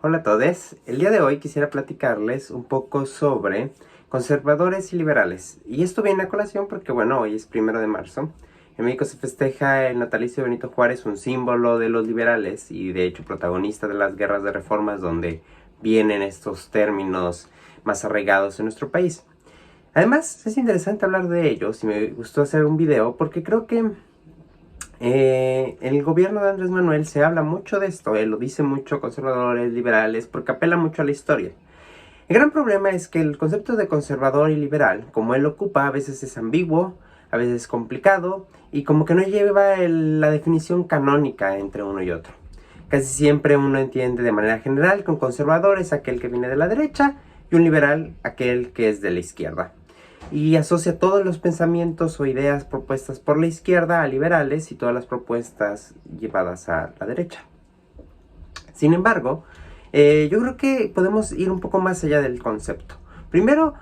Hola a todos, el día de hoy quisiera platicarles un poco sobre conservadores y liberales. Y esto viene a colación porque, bueno, hoy es 1 de marzo. En México se festeja el natalicio de Benito Juárez, un símbolo de los liberales y de hecho protagonista de las guerras de reformas donde vienen estos términos más arraigados en nuestro país. Además, es interesante hablar de ellos y me gustó hacer un video porque creo que el gobierno de Andrés Manuel se habla mucho de esto, él lo dice mucho, conservadores, liberales, porque apela mucho a la historia. El gran problema es que el concepto de conservador y liberal, como él lo ocupa, a veces es ambiguo, a veces es complicado, y como que no lleva la definición canónica entre uno y otro. Casi siempre uno entiende de manera general que un conservador es aquel que viene de la derecha, y un liberal aquel que es de la izquierda. Y asocia todos los pensamientos o ideas propuestas por la izquierda a liberales y todas las propuestas llevadas a la derecha. Sin embargo, yo creo que podemos ir un poco más allá del concepto. Primero,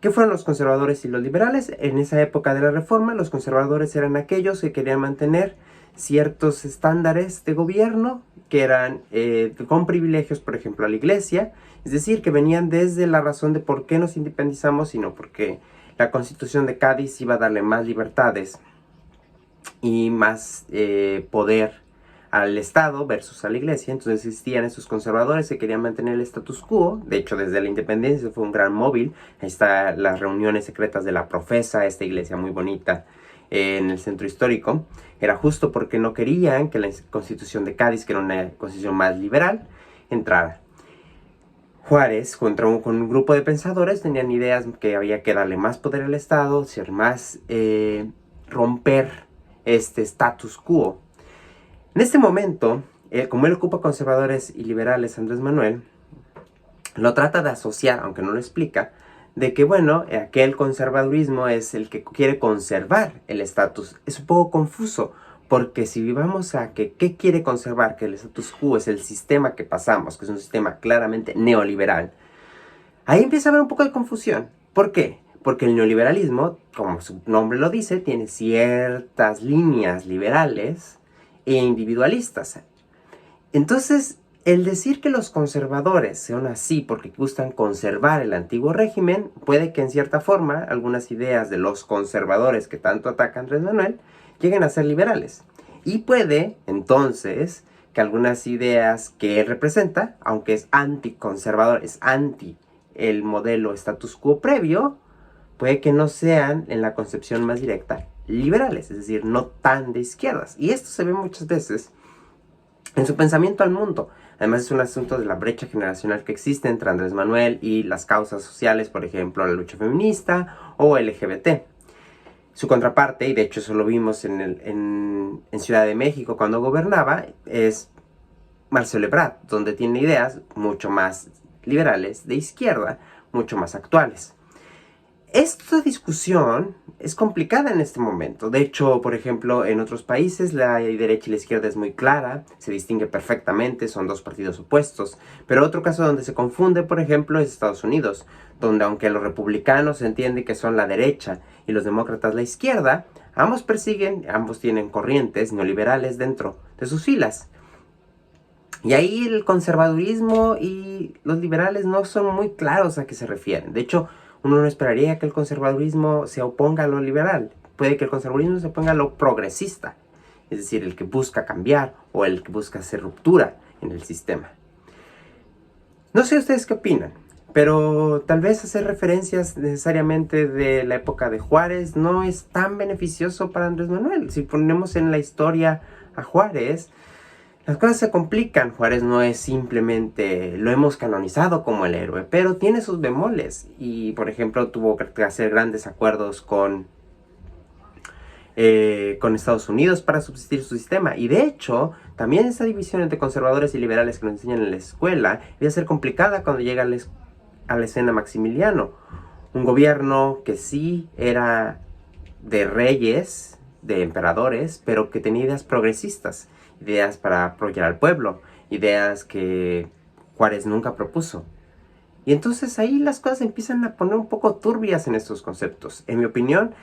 ¿qué fueron los conservadores y los liberales? En esa época de la Reforma, los conservadores eran aquellos que querían mantener ciertos estándares de gobierno que eran con privilegios, por ejemplo, a la iglesia, es decir, que venían desde la razón de por qué nos independizamos, sino porque la Constitución de Cádiz iba a darle más libertades y más poder al Estado versus a la Iglesia. Entonces existían esos conservadores que querían mantener el status quo. De hecho, desde la independencia fue un gran móvil. Ahí están las reuniones secretas de la Profesa, esta iglesia muy bonita en el centro histórico. Era justo porque no querían que la Constitución de Cádiz, que era una constitución más liberal, entrara. Juárez, con un grupo de pensadores, tenían ideas que había que darle más poder al Estado, ser más, romper este status quo. En este momento, como él ocupa conservadores y liberales, Andrés Manuel lo trata de asociar, aunque no lo explica, de que, bueno, aquel conservadurismo es el que quiere conservar el estatus. Es un poco confuso, porque si vamos a que qué quiere conservar, que el status quo es el sistema que pasamos, que es un sistema claramente neoliberal, ahí empieza a haber un poco de confusión. ¿Por qué? Porque el neoliberalismo, como su nombre lo dice, tiene ciertas líneas liberales e individualistas. Entonces, el decir que los conservadores sean así porque gustan conservar el antiguo régimen, puede que en cierta forma algunas ideas de los conservadores que tanto atacan Andrés Manuel lleguen a ser liberales. Y puede, entonces, que algunas ideas que él representa, aunque es anticonservador, es anti el modelo status quo previo, puede que no sean, en la concepción más directa, liberales, es decir, no tan de izquierdas. Y esto se ve muchas veces en su pensamiento al mundo. Además es un asunto de la brecha generacional que existe entre Andrés Manuel y las causas sociales, por ejemplo, la lucha feminista o LGBT. Su contraparte, y de hecho eso lo vimos en Ciudad de México cuando gobernaba, es Marcelo Ebrard, donde tiene ideas mucho más liberales de izquierda, mucho más actuales. Esta discusión es complicada en este momento. De hecho, por ejemplo, en otros países la derecha y la izquierda es muy clara, se distingue perfectamente, son dos partidos opuestos. Pero otro caso donde se confunde, por ejemplo, es Estados Unidos, donde aunque los republicanos se entiende que son la derecha y los demócratas la izquierda, ambos persiguen, ambos tienen corrientes neoliberales dentro de sus filas. Y ahí el conservadurismo y los liberales no son muy claros a qué se refieren. De hecho, uno no esperaría que el conservadurismo se oponga a lo liberal. Puede que el conservadurismo se oponga a lo progresista, es decir, el que busca cambiar o el que busca hacer ruptura en el sistema. No sé ustedes qué opinan, pero tal vez hacer referencias necesariamente de la época de Juárez no es tan beneficioso para Andrés Manuel. Si ponemos en la historia a Juárez, las cosas se complican. Juárez no es simplemente, lo hemos canonizado como el héroe, pero tiene sus bemoles. Y, por ejemplo, tuvo que hacer grandes acuerdos con Estados Unidos para subsistir su sistema. Y de hecho, también esa división entre conservadores y liberales que nos enseñan en la escuela iba a ser complicada cuando llega a la escena Maximiliano. Un gobierno que sí era de reyes, de emperadores, pero que tenía ideas progresistas, ideas para apoyar al pueblo, ideas que Juárez nunca propuso. Y entonces ahí las cosas empiezan a poner un poco turbias en estos conceptos. En mi opinión,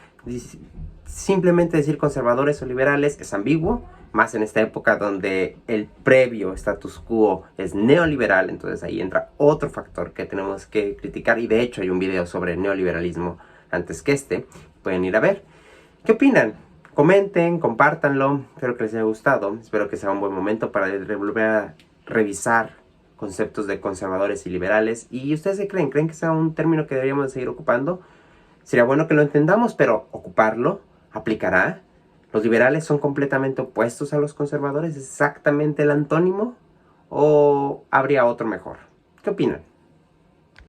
simplemente decir conservadores o liberales es ambiguo, más en esta época donde el previo status quo es neoliberal. Entonces ahí entra otro factor que tenemos que criticar, y de hecho hay un video sobre neoliberalismo antes que este, pueden ir a ver. ¿Qué opinan? Comenten, compártanlo, espero que les haya gustado, espero que sea un buen momento para volver a revisar conceptos de conservadores y liberales. ¿Y ustedes qué creen? ¿Creen que sea un término que deberíamos de seguir ocupando? Sería bueno que lo entendamos, pero ¿ocuparlo? ¿Aplicará? ¿Los liberales son completamente opuestos a los conservadores? ¿Exactamente el antónimo? ¿O habría otro mejor? ¿Qué opinan?